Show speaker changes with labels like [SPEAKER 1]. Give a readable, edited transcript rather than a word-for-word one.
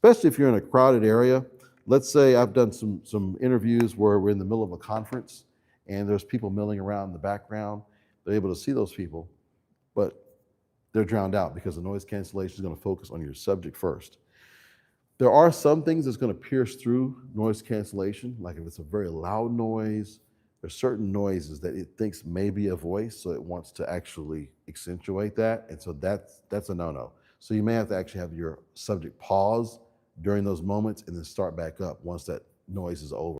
[SPEAKER 1] especially if you're in a crowded area. Let's say I've done some interviews where we're in the middle of a conference and there's people milling around in the background. They're able to see those people, but they're drowned out because the noise cancellation is going to focus on your subject first. There are some things that's going to pierce through noise cancellation, like if it's a very loud noise, there's certain noises that it thinks may be a voice, so it wants to actually accentuate that, and so that's a no-no. So you may have to actually have your subject pause during those moments and then start back up once that noise is over.